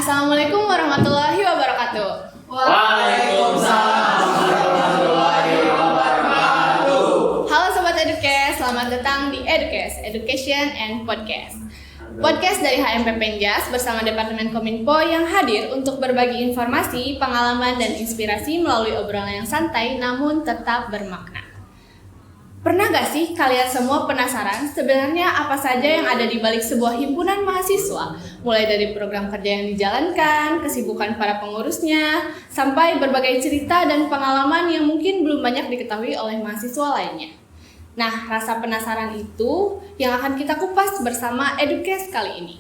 Assalamualaikum warahmatullahi wabarakatuh. Waalaikumsalam warahmatullahi wabarakatuh. Halo Sobat Edukes, selamat datang di Edukes, Education and Podcast. Podcast dari HMP Penjas bersama Departemen Kominfo yang hadir untuk berbagi informasi, pengalaman, dan inspirasi melalui obrolan yang santai namun tetap bermakna. Pernah gak sih kalian semua penasaran sebenarnya apa saja yang ada di balik sebuah himpunan mahasiswa? Mulai dari program kerja yang dijalankan, kesibukan para pengurusnya, sampai berbagai cerita dan pengalaman yang mungkin belum banyak diketahui oleh mahasiswa lainnya. Nah, rasa penasaran itu yang akan kita kupas bersama Edukes kali ini.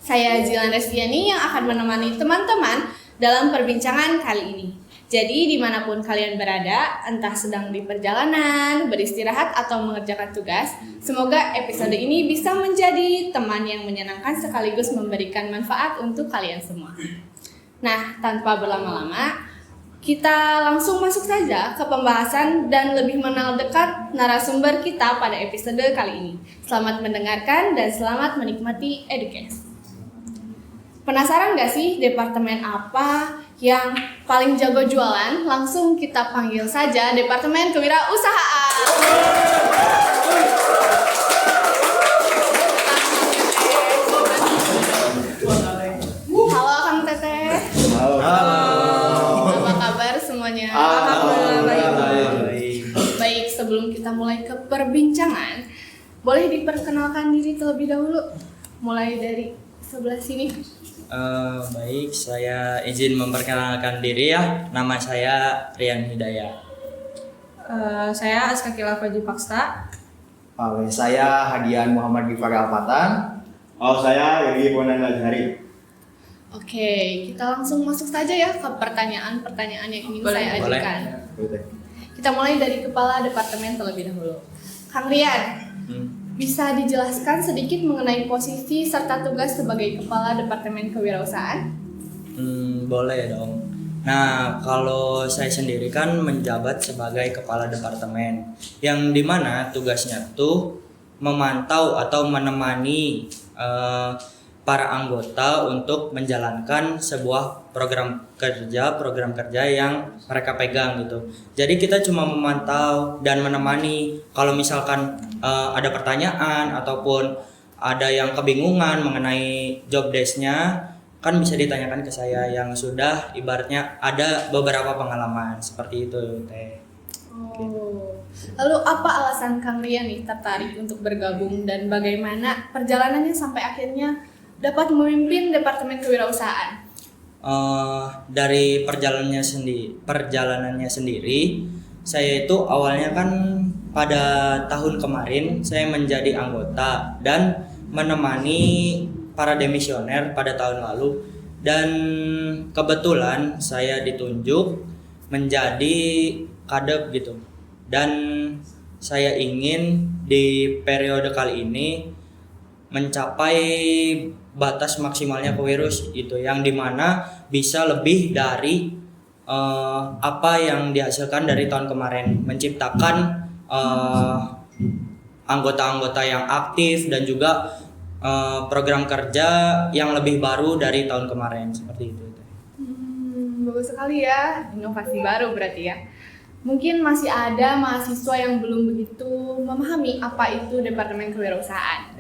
Saya Zilan Restiani yang akan menemani teman-teman dalam perbincangan kali ini. Jadi dimanapun kalian berada, entah sedang di perjalanan, beristirahat, atau mengerjakan tugas, semoga episode ini bisa menjadi teman yang menyenangkan sekaligus memberikan manfaat untuk kalian semua. Nah, tanpa berlama-lama, kita langsung masuk saja ke pembahasan dan lebih mengenal dekat narasumber kita pada episode kali ini. Selamat mendengarkan dan selamat menikmati Edukes. Penasaran gak sih departemen apa yang paling jago jualan? Langsung kita panggil saja Departemen Kewirausahaan. Halo Kang Teteh. Halo. Apa kabar semuanya? Alhamdulillah Baik, sebelum kita mulai ke perbincangan, boleh diperkenalkan diri terlebih dahulu. Mulai dari sebelah sini. Baik, saya izin memperkenalkan diri ya. Nama saya Rian Hidayat. Saya Aska Kilafaji Paksta. Saya Hadian Muhammad Gifar Alfatan. Saya Yogi Bonanda Azhari. Oke, kita langsung masuk saja ya ke pertanyaan-pertanyaan yang ingin saya ajukan. Kita mulai dari Kepala Departemen terlebih dahulu. Kang Rian, bisa dijelaskan sedikit mengenai posisi serta tugas sebagai Kepala Departemen Kewirausahaan? Boleh dong. Nah, kalau saya sendiri kan menjabat sebagai Kepala Departemen, yang dimana tugasnya tuh memantau atau menemani para anggota untuk menjalankan sebuah program kerja yang mereka pegang gitu. Jadi kita cuma memantau dan menemani. Kalau misalkan ada pertanyaan ataupun ada yang kebingungan mengenai job desk-nya, kan bisa ditanyakan ke saya yang sudah ibaratnya ada beberapa pengalaman seperti itu, Teh. Oh. Lalu apa alasan Kang Rian nih tertarik untuk bergabung dan bagaimana perjalanannya sampai akhirnya dapat memimpin Departemen Kewirausahaan? Dari perjalanannya sendiri, saya itu awalnya kan pada tahun kemarin saya menjadi anggota dan menemani para demisioner pada tahun lalu, dan kebetulan saya ditunjuk menjadi kadep gitu. Dan saya ingin di periode kali ini mencapai batas maksimalnya kewirus itu, yang dimana bisa lebih dari apa yang dihasilkan dari tahun kemarin, menciptakan anggota-anggota yang aktif dan juga program kerja yang lebih baru dari tahun kemarin seperti itu. Bagus sekali ya, inovasi baru berarti ya. Mungkin masih ada mahasiswa yang belum begitu memahami apa itu Departemen Kewirausahaan.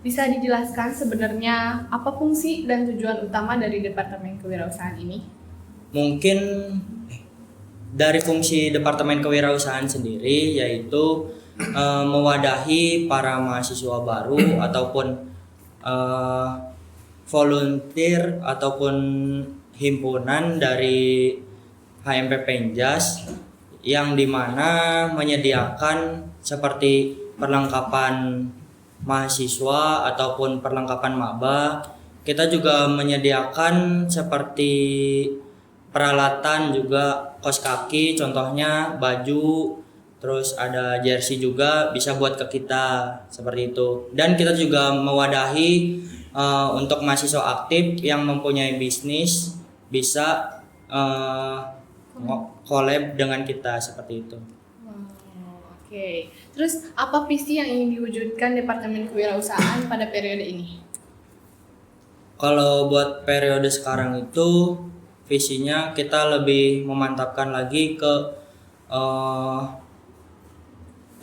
Bisa dijelaskan sebenarnya apa fungsi dan tujuan utama dari Departemen Kewirausahaan ini? Mungkin dari fungsi Departemen Kewirausahaan sendiri yaitu mewadahi para mahasiswa baru ataupun volunteer ataupun himpunan dari HMP Penjas, yang dimana menyediakan seperti perlengkapan mahasiswa ataupun perlengkapan maba. Kita juga menyediakan seperti peralatan juga, kaos kaki contohnya, baju, terus ada jersey juga bisa buat ke kita seperti itu. Dan kita juga mewadahi untuk mahasiswa aktif yang mempunyai bisnis bisa collab dengan kita seperti itu. Oke. Terus apa visi yang ingin diwujudkan Departemen Kewirausahaan pada periode ini? Kalau buat periode sekarang itu visinya kita lebih memantapkan lagi ke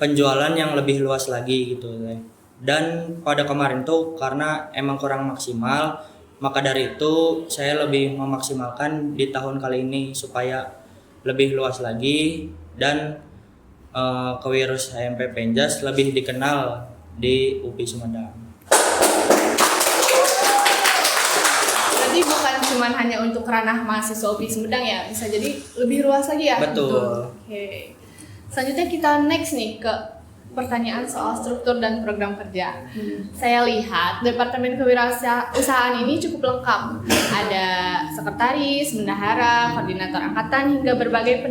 penjualan yang lebih luas lagi gitu ya. Dan pada kemarin tuh karena emang kurang maksimal, maka dari itu saya lebih memaksimalkan di tahun kali ini supaya lebih luas lagi dan Kewirus HMP Penjas lebih dikenal di UPI Sumedang. Berarti bukan cuma hanya untuk ranah mahasiswa UPI Sumedang ya, bisa jadi lebih luas lagi ya? Betul. Oke. Selanjutnya kita next nih ke pertanyaan soal struktur dan program kerja. Saya lihat Departemen Kewirausahaan ini cukup lengkap. Ada sekretaris, bendahara, koordinator angkatan, hingga berbagai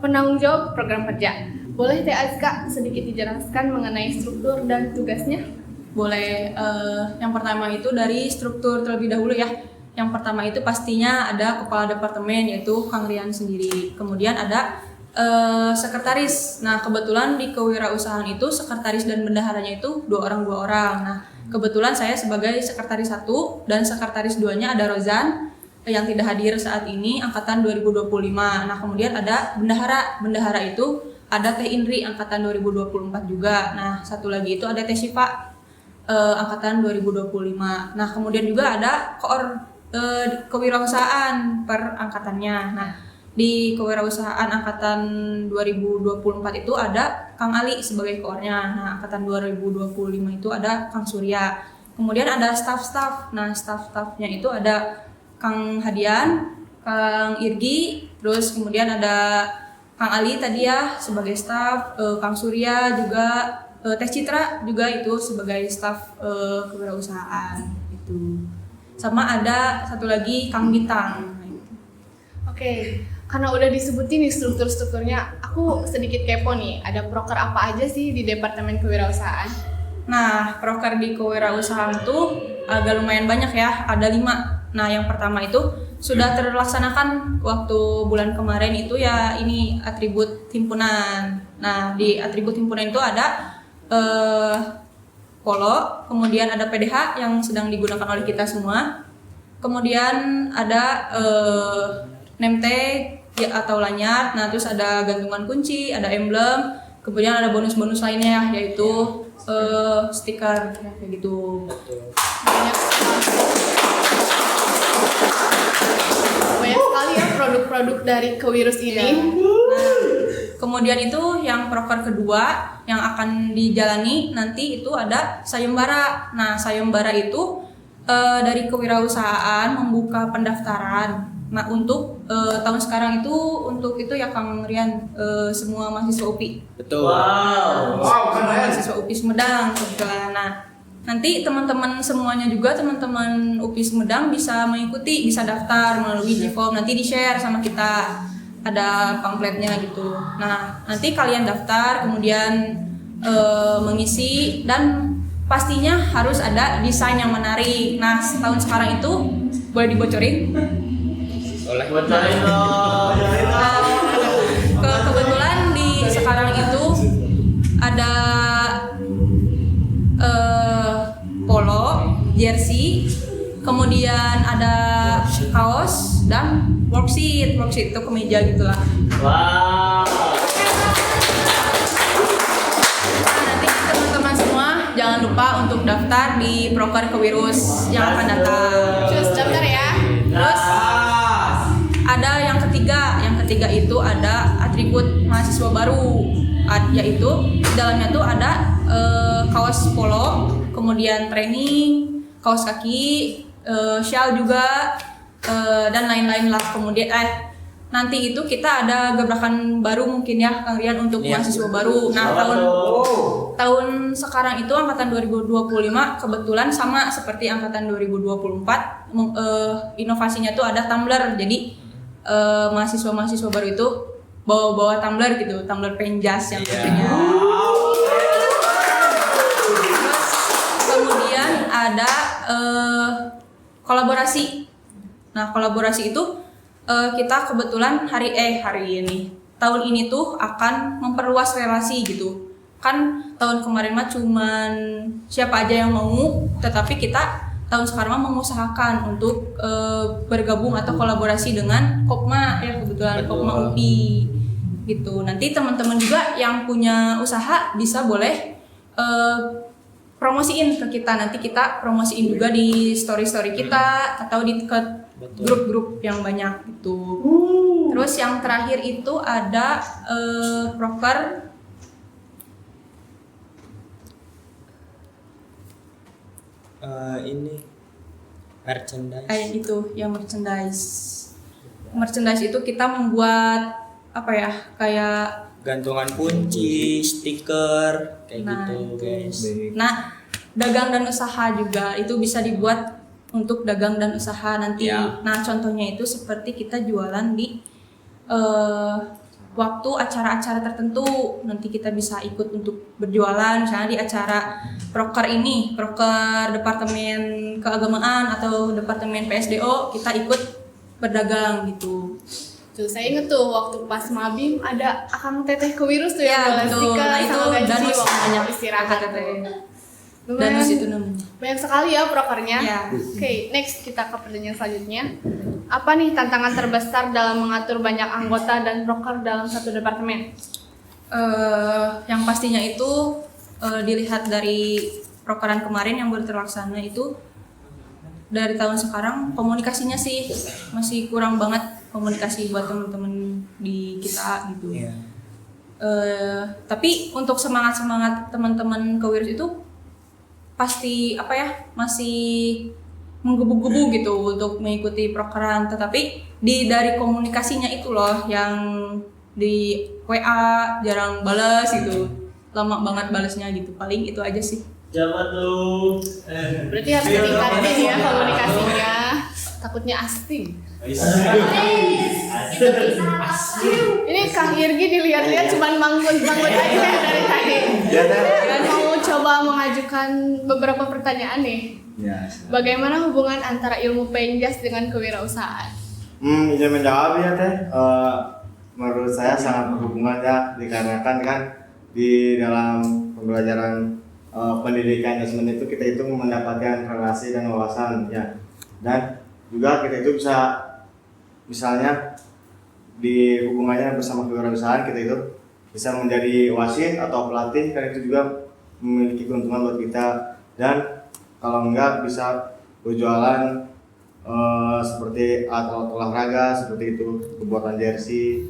penanggung jawab program kerja. Boleh Teh Azka sedikit dijelaskan mengenai struktur dan tugasnya? Boleh. Yang pertama itu dari struktur terlebih dahulu ya. Yang pertama itu pastinya ada kepala departemen, yaitu Kang Rian sendiri. Kemudian ada sekretaris. Nah, kebetulan di kewirausahaan itu sekretaris dan bendaharanya itu dua orang. Nah, kebetulan saya sebagai sekretaris 1 dan sekretaris 2-nya ada Rozan yang tidak hadir saat ini, angkatan 2025. Nah, kemudian ada bendahara. Bendahara itu ada Teh Indri angkatan 2024 juga. Nah, satu lagi itu ada Teh Syifa angkatan 2025. Nah, kemudian juga ada kewirausahaan per angkatannya. Nah, di kewirausahaan angkatan 2024 itu ada Kang Ali sebagai koornya. Nah, angkatan 2025 itu ada Kang Surya. Kemudian ada staff-staff. Nah, staff-staffnya itu ada Kang Hadian, Kang Irgi, terus kemudian ada Kang Ali tadi ya sebagai staff, Kang Surya juga, Teh Citra juga itu sebagai staff kewirausahaan itu. Sama ada satu lagi Kang Bintang. Oke, karena udah disebutin nih strukturnya, aku sedikit kepo nih. Ada proker apa aja sih di Departemen Kewirausahaan? Nah, proker di kewirausahaan tuh agak lumayan banyak ya, ada 5. Nah, yang pertama itu sudah terlaksanakan waktu bulan kemarin itu ya, ini atribut himpunan. Nah, di atribut himpunan itu ada polo, kemudian ada PDH yang sedang digunakan oleh kita semua. Kemudian ada name tag ya, atau lanyard. Nah, terus ada gantungan kunci, ada emblem, kemudian ada bonus-bonus lainnya yaitu stiker kayak gitu. Banyak sekali ya produk-produk dari Kewirus ini. Nah, kemudian itu yang proker kedua yang akan dijalani nanti itu ada sayembara. Nah, sayembara itu dari kewirausahaan membuka pendaftaran. Nah, untuk tahun sekarang itu untuk itu ya Kang Rian, semua mahasiswa UPI. Betul. Mahasiswa UPI Sumedang kebetulan. Nah, nanti teman-teman semuanya juga, teman-teman UPI Sumedang bisa mengikuti, bisa daftar melalui Gform, nanti di-share sama kita, ada pamfletnya gitu. Nah, nanti kalian daftar, kemudian mengisi, dan pastinya harus ada desain yang menarik. Nah, tahun sekarang itu boleh dibocorin? Oleh Kebetulan di sekarang itu ada polo, jersey, kemudian ada kaos dan worksheet itu kemeja gitulah. Wow. Nah, nanti teman-teman semua jangan lupa untuk daftar di proker Kewirus yang akan datang. Terus daftar ya. Terus ada yang ketiga itu ada atribut mahasiswa baru, yaitu di dalamnya tuh ada kaos polo, kemudian training, kaos kaki, shawl juga, dan lain-lain lah. Kemudian nanti itu kita ada gebrakan baru mungkin ya Kang Rian untuk mahasiswa baru. Nah, tahun sekarang itu angkatan 2025 kebetulan sama seperti angkatan 2024, inovasinya tuh ada tumbler. Jadi mahasiswa baru itu bawa tumbler gitu, tumbler Penjas yang tentunya. Kemudian ada kolaborasi. Nah, kolaborasi itu kita kebetulan hari ini tahun ini tuh akan memperluas relasi gitu. Kan tahun kemarin mah cuman siapa aja yang mau, tetapi kita tahun sekarang mah mengusahakan untuk bergabung atau kolaborasi dengan Kopma ya, kebetulan Betul. Kopma UPI gitu. Nanti teman-teman juga yang punya usaha bisa boleh promosiin ke kita, nanti kita promosiin juga di story-story kita atau di ke Betul. grup-grup yang banyak gitu. Terus yang terakhir itu ada proker Ini merchandise. itu yang merchandise. Merchandise itu kita membuat apa ya, kayak Gantungan kunci, stiker, kayak Nah, gitu itu. guys. nah dagang dan usaha juga itu bisa dibuat untuk dagang dan usaha nanti. Ya. Nah contohnya itu seperti kita jualan di waktu acara-acara tertentu, nanti kita bisa ikut untuk berjualan misalnya di acara proker ini, proker departemen keagamaan atau departemen PSDO, kita ikut berdagang gitu. Tuh, saya inget tuh waktu pas Mabim ada Akang Teteh Kewirus tuh Ya, yang jualan betul. stiker Nah, itu sama gaji danus waktu namanya. istirahat Teteh. tuh. Danus Lumayan itu namanya. banyak sekali ya prokernya. Ya. Oke, next kita ke pertanyaan selanjutnya. Apa nih tantangan terbesar dalam mengatur banyak anggota dan proker dalam satu departemen? Yang pastinya itu dilihat dari prokeran kemarin yang baru terlaksana itu, dari tahun sekarang komunikasinya sih masih kurang banget komunikasi buat teman-teman di kita gitu. Iya. Tapi untuk semangat teman-teman kewirus itu pasti apa ya, masih menggebu-gebu gitu untuk mengikuti prokeran, tetapi dari komunikasinya itu loh yang di WA jarang balas gitu, lama banget balasnya gitu, paling itu aja sih. Berarti harus ditingkatin ya komunikasinya. Takutnya asing. Ini Kang Irgi dilihat-lihat cuman manggut-manggut aja dari tadi. Ya, Teh. Dan mau coba mengajukan beberapa pertanyaan nih. Ya. Bagaimana hubungan antara ilmu penjas dengan kewirausahaan? Izin menjawab ya Teh. Menurut saya sangat berhubungan ya, dikarenakan kan di dalam pembelajaran pendidikan jasmani itu kita itu mendapatkan relasi dan wawasan ya, dan juga kita itu bisa misalnya di hubungannya bersama kewirausahaan kita itu bisa menjadi wasit atau pelatih, kan itu juga memiliki keuntungan buat kita, dan kalau enggak bisa berjualan seperti alat olahraga seperti itu, pembuatan jersey.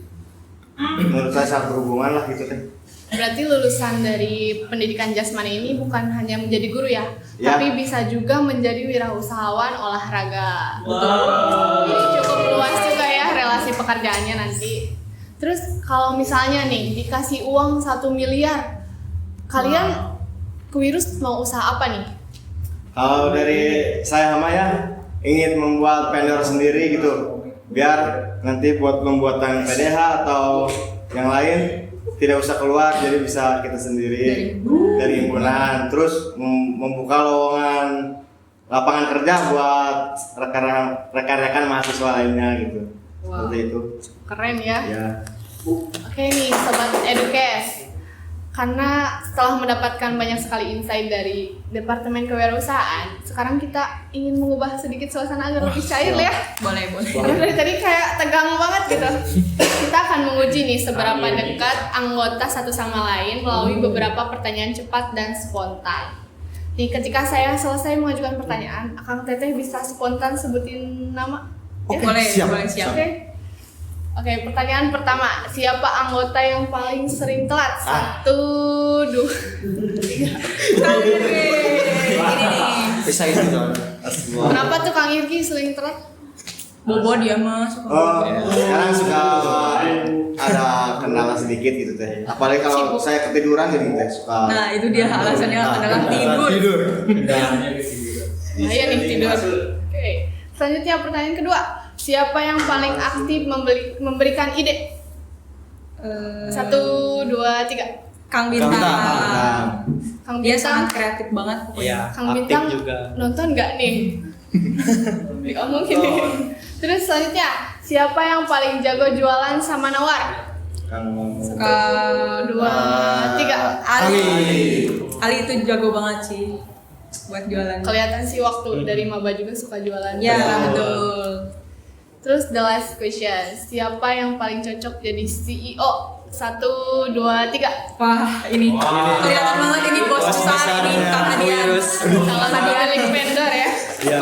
Menurut saya sangat berhubungan lah gitu Teh. Berarti lulusan dari pendidikan jasmani ini bukan hanya menjadi guru ya, Ya. tapi bisa juga menjadi wirausahawan olahraga. Jadi cukup luas juga ya relasi pekerjaannya nanti. Terus kalau misalnya nih dikasih uang 1 miliar, kalian kewirus mau usaha apa nih? Kalau dari saya sama ya, ingin membuat vendor sendiri gitu, biar nanti buat pembuatan PDH atau yang lain tidak usah keluar, jadi bisa kita sendiri dari himpunan. Terus membuka lowongan lapangan kerja buat rekan-rekan mahasiswa lainnya gitu. Wow. Seperti itu. Keren ya. Ya. Oke nih Sobat Edukes, karena setelah mendapatkan banyak sekali insight dari Departemen Kewirausahaan, sekarang kita ingin mengubah sedikit suasana agar lebih cair ya. Boleh. Karena dari tadi kayak tegang banget gitu. Kita akan menguji nih seberapa dekat anggota satu sama lain melalui beberapa pertanyaan cepat dan spontan. Nih ketika saya selesai mengajukan pertanyaan, Akang Teteh bisa spontan sebutin nama? Ya? Boleh, siap. siap. Oke, pertanyaan pertama, siapa anggota yang paling sering telat? 1, 2. Kang Irgi. Ini nih. Bisa itu dong. Kenapa tuh Kang Irgi sering telat? Bobo dia mah suka Oh, bobo. sekarang suka ada kendala sedikit gitu Teh. Apalagi kalau Sibuk. saya ketiduran jadi Teh suka. Nah, itu dia alasannya adalah tidur. Bahaya nih tidur. Oke, selanjutnya pertanyaan kedua, siapa yang paling aktif memberikan ide? 1, 2, 3. Kang Bintang. Kang Dia Bintang, sangat kreatif banget pokoknya. Iya, Kang aktif Bintang juga. nonton nggak nih? Diomongin nih. Terus selanjutnya, siapa yang paling jago jualan sama nawar? 1, 2, 3. Ali itu jago banget sih. buat jualan. Kelihatan sih waktu dari maba juga suka jualan. Ya, betul. Terus the last question, siapa yang paling cocok jadi CEO? 1, 2, 3. Wah, ini kelihatan banget ini bos besar ini Kang Hadian. Salah satu milik vendor ya. Iya.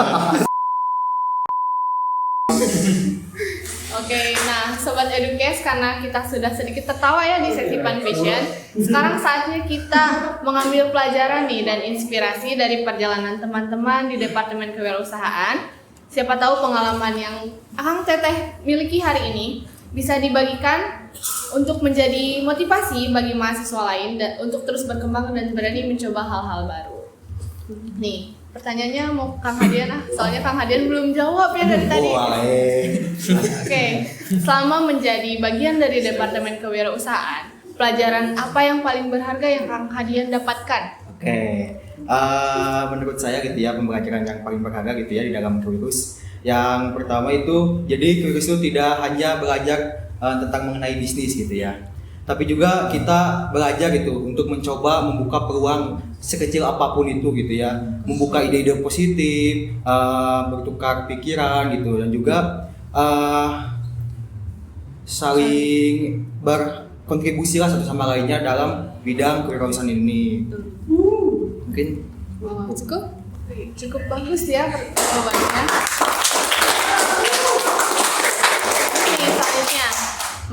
Oke, nah Sobat Edukes, karena kita sudah sedikit tertawa ya di sesi Fun Vision, sekarang saatnya kita mengambil pelajaran nih dan inspirasi dari perjalanan teman-teman di Departemen Kewirausahaan. Siapa tahu pengalaman yang Akang Teteh miliki hari ini bisa dibagikan untuk menjadi motivasi bagi mahasiswa lain dan untuk terus berkembang dan berani mencoba hal-hal baru. Nih, pertanyaannya mau Kang Hadian soalnya Kang Hadian belum jawab ya dari tadi. Oke, selama menjadi bagian dari Departemen Kewirausahaan, pelajaran apa yang paling berharga yang Kang Hadian dapatkan? Oke, menurut saya gitu ya, pembelajaran yang paling berharga gitu ya di dalam Kewirus. Yang pertama itu, jadi Kewirus itu tidak hanya belajar tentang mengenai bisnis gitu ya, tapi juga kita belajar gitu untuk mencoba membuka peluang sekecil apapun itu gitu ya, membuka ide-ide positif, bertukar pikiran gitu, dan juga saling berkontribusi lah satu sama lainnya dalam bidang kewirausahaan ini. Mungkin Wow, cukup bagus ya jawabannya. Oke, selanjutnya,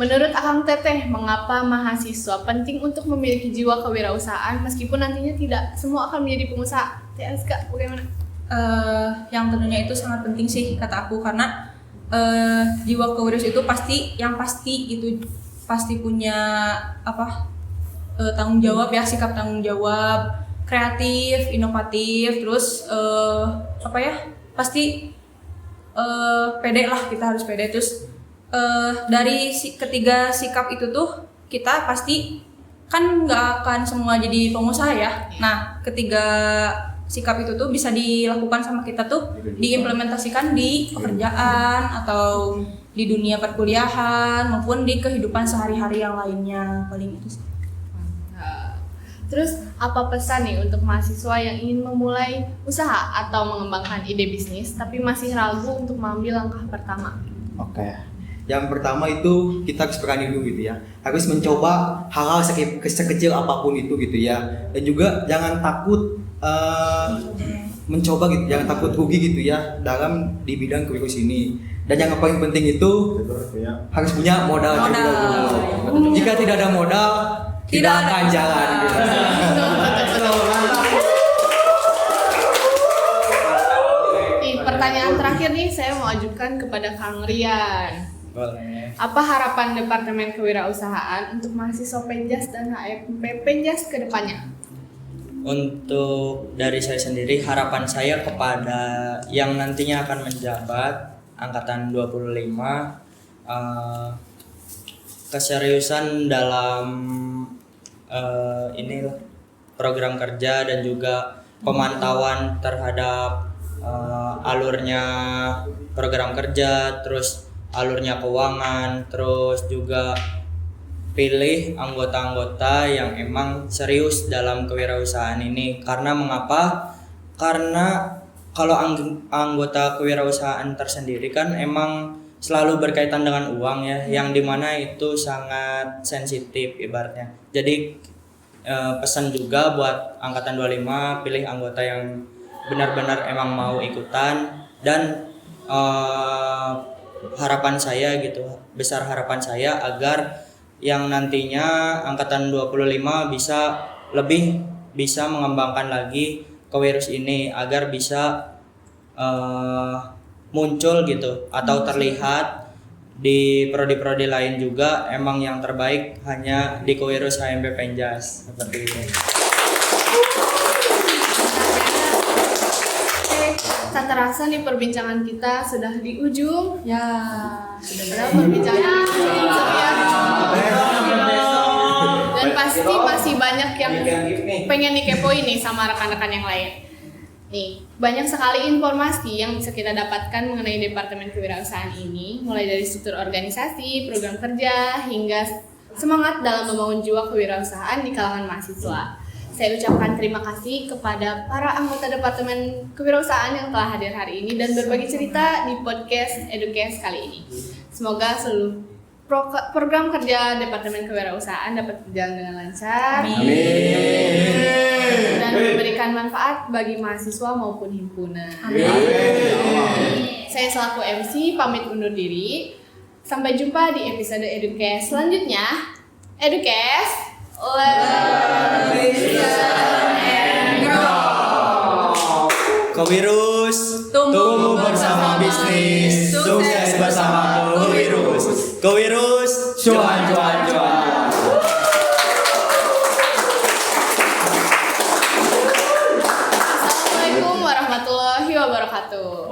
menurut Akang Teteh, mengapa mahasiswa penting untuk memiliki jiwa kewirausahaan meskipun nantinya tidak semua akan menjadi pengusaha? Teh Azka, bagaimana? Yang tentunya itu sangat penting sih kata aku, karena jiwa kewirausahaan itu pasti punya tanggung jawab ya, sikap tanggung jawab, kreatif, inovatif, terus pasti pede lah, kita harus pede. Terus dari ketiga sikap itu tuh kita pasti kan nggak akan semua jadi pengusaha ya. Nah, ketiga sikap itu tuh bisa dilakukan sama kita tuh diimplementasikan di pekerjaan atau di dunia perkuliahan maupun di kehidupan sehari-hari yang lainnya, paling itu sih. Terus apa pesan nih untuk mahasiswa yang ingin memulai usaha atau mengembangkan ide bisnis tapi masih ragu untuk mengambil langkah pertama? oke. Yang pertama itu kita harus berani dulu gitu ya, harus mencoba hal-hal sekecil apapun itu gitu ya, dan juga jangan takut mencoba gitu, jangan takut rugi gitu ya dalam di bidang kewirausahaan ini. Dan yang paling penting itu harus punya modal. Jika tidak ada modal, tidak akan jalan gitu. Nih, pertanyaan terakhir nih saya mau ajukan kepada Kang Rian. Boleh. Apa harapan Departemen Kewirausahaan untuk mahasiswa Penjas dan HMP Penjas ke depannya? Untuk dari saya sendiri, harapan saya kepada yang nantinya akan menjabat angkatan 25, keseriusan dalam inilah program kerja dan juga pemantauan terhadap alurnya program kerja, terus alurnya keuangan, terus juga pilih anggota-anggota yang emang serius dalam kewirausahaan ini. Karena mengapa? Karena kalau anggota kewirausahaan tersendiri kan emang selalu berkaitan dengan uang ya, yang dimana itu sangat sensitif ibaratnya. Jadi pesan juga buat angkatan 25, pilih anggota yang benar-benar emang mau ikutan. Dan harapan saya gitu, besar harapan saya agar yang nantinya angkatan 25 bisa mengembangkan lagi kewirus ini agar bisa muncul gitu atau terlihat di prodi-prodi lain juga. Emang yang terbaik hanya di Kewirus HMP Penjas seperti itu. Tak terasa nih perbincangan kita sudah di ujung. Ya, Sudah berapa perbincangan? Dan pasti masih banyak yang pengen dikepoin nih sama rekan-rekan yang lain. Nih, banyak sekali informasi yang bisa kita dapatkan mengenai Departemen Kewirausahaan ini, mulai dari struktur organisasi, program kerja, hingga semangat dalam membangun jiwa kewirausahaan di kalangan mahasiswa. Saya ucapkan terima kasih kepada para anggota Departemen Kewirausahaan yang telah hadir hari ini dan berbagi cerita di podcast Edukes kali ini. Semoga seluruh program kerja Departemen Kewirausahaan dapat berjalan dengan lancar. Dan memberikan manfaat bagi mahasiswa maupun himpunan. Saya selaku MC pamit undur diri. Sampai jumpa di episode Edukes selanjutnya. Edukes, listen and grow. Kewirus, tumbuh bersama bisnis, sukses bersama Kewirus. Kewirus, cuan. Assalamualaikum warahmatullahi wabarakatuh.